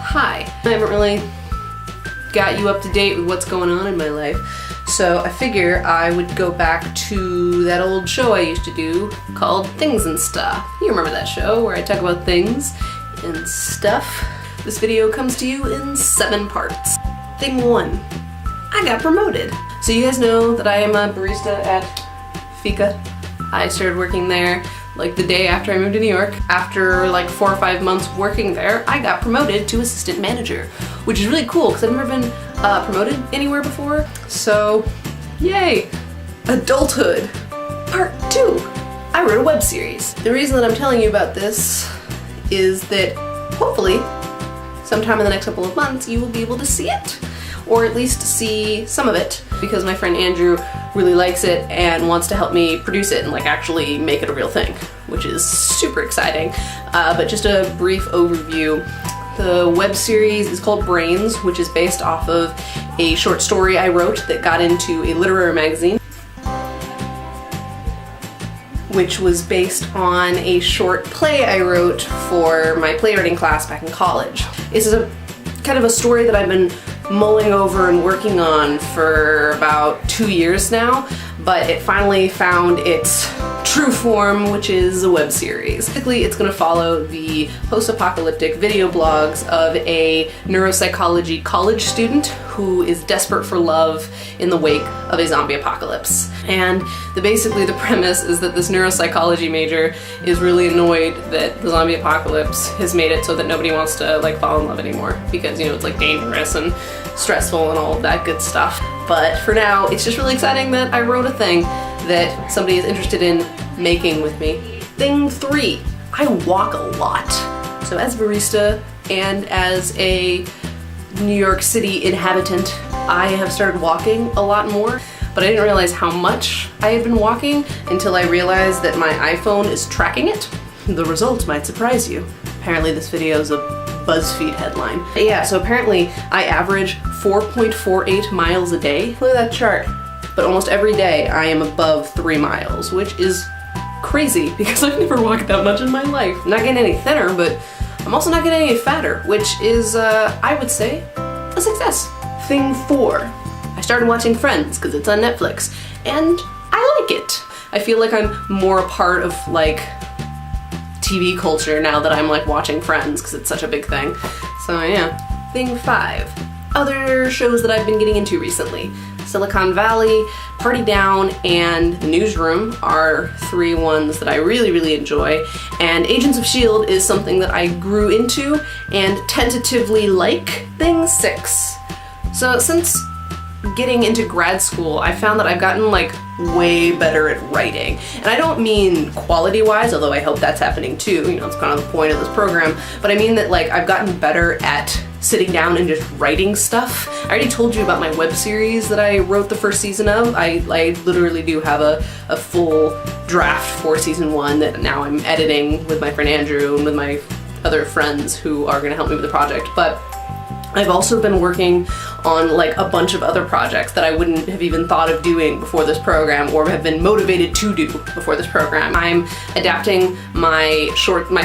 Hi. I haven't really got you up to date with what's going on in my life, so I figure I would go back to that old show I used to do called Things and Stuff. You remember that show where I talk about things and stuff? This video comes to you in 7 parts. Thing 1, I got promoted. So you guys know that I am a barista at Fika. I started working there like the day after I moved to New York. After like 4 or 5 months working there, I got promoted to assistant manager, which is really cool because I've never been promoted anywhere before. So, yay! Adulthood, part 2. I wrote a web series. The reason that I'm telling you about this is that hopefully sometime in the next couple of months you will be able to see it, or at least see some of it, because my friend Andrew really likes it and wants to help me produce it and like actually make it a real thing, which is super exciting. But just a brief overview. The web series is called Brains, which is based off of a short story I wrote that got into a literary magazine, which was based on a short play I wrote for my playwriting class back in college. This is a kind of a story that I've been mulling over and working on for about 2 years now, but it finally found its true form, which is a web series. Basically, it's going to follow the post-apocalyptic video blogs of a neuropsychology college student who is desperate for love in the wake of a zombie apocalypse. And basically the premise is that this neuropsychology major is really annoyed that the zombie apocalypse has made it so that nobody wants to like fall in love anymore, because you know it's like dangerous and stressful and all of that good stuff. But for now, it's just really exciting that I wrote a thing that somebody is interested in making with me. Thing 3, I walk a lot. So as a barista and as a New York City inhabitant, I have started walking a lot more, but I didn't realize how much I had been walking until I realized that my iPhone is tracking it. The result might surprise you. Apparently this video is a BuzzFeed headline. But yeah, so apparently I average 4.48 miles a day. Look at that chart. But almost every day I am above 3 miles, which is crazy because I've never walked that much in my life. I'm not getting any thinner, but I'm also not getting any fatter, which is, I would say, a success. Thing 4, I started watching Friends because it's on Netflix, and I like it. I feel like I'm more a part of like TV culture now that I'm like watching Friends because it's such a big thing. So yeah. Thing 5, other shows that I've been getting into recently. Silicon Valley, Party Down, and The Newsroom are 3 ones that I really enjoy, and Agents of S.H.I.E.L.D. is something that I grew into and tentatively like. Thing 6. So since getting into grad school, I found that I've gotten like way better at writing. And I don't mean quality-wise, although I hope that's happening too, you know, it's kind of the point of this program, but I mean that like I've gotten better at sitting down and just writing stuff. I already told you about my web series that I wrote the first season of. I literally do have a full draft for season 1 that now I'm editing with my friend Andrew and with my other friends who are gonna help me with the project. But I've also been working on like a bunch of other projects that I wouldn't have even thought of doing before this program, or have been motivated to do before this program. I'm adapting my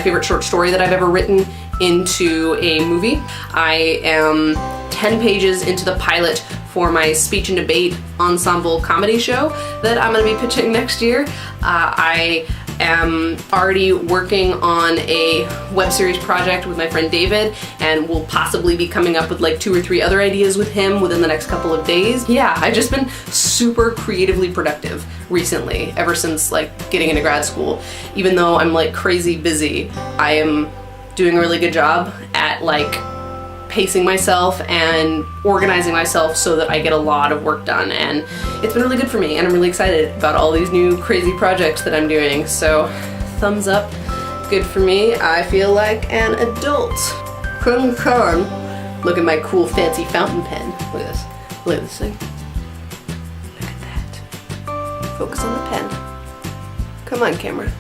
favorite short story that I've ever written into a movie. I am 10 pages into the pilot for my speech and debate ensemble comedy show that I'm going to be pitching next year. I am already working on a web series project with my friend David, and will possibly be coming up with like 2 or 3 other ideas with him within the next couple of days. Yeah, I've just been super creatively productive recently, ever since like getting into grad school. Even though I'm like crazy busy, I am doing a really good job at like pacing myself and organizing myself so that I get a lot of work done, and it's been really good for me, and I'm really excited about all these new crazy projects that I'm doing. So thumbs up, good for me. I feel like an adult. Look at my cool fancy fountain pen. Look at this. Look at this thing. Look at that. Focus on the pen. Come on, camera.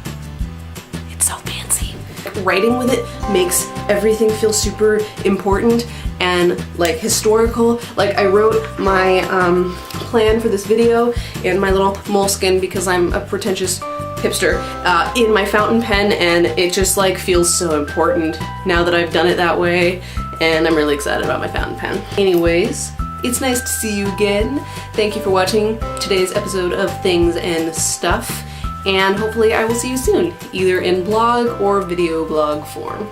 It's so fancy. Writing with it makes everything feel super important and like historical. Like I wrote my plan for this video in my little moleskin because I'm a pretentious hipster in my fountain pen, and it just like feels so important now that I've done it that way. and I'm really excited about my fountain pen. Anyways, it's nice to see you again. Thank you for watching today's episode of Things and Stuff, and hopefully I will see you soon, either in blog or video blog form.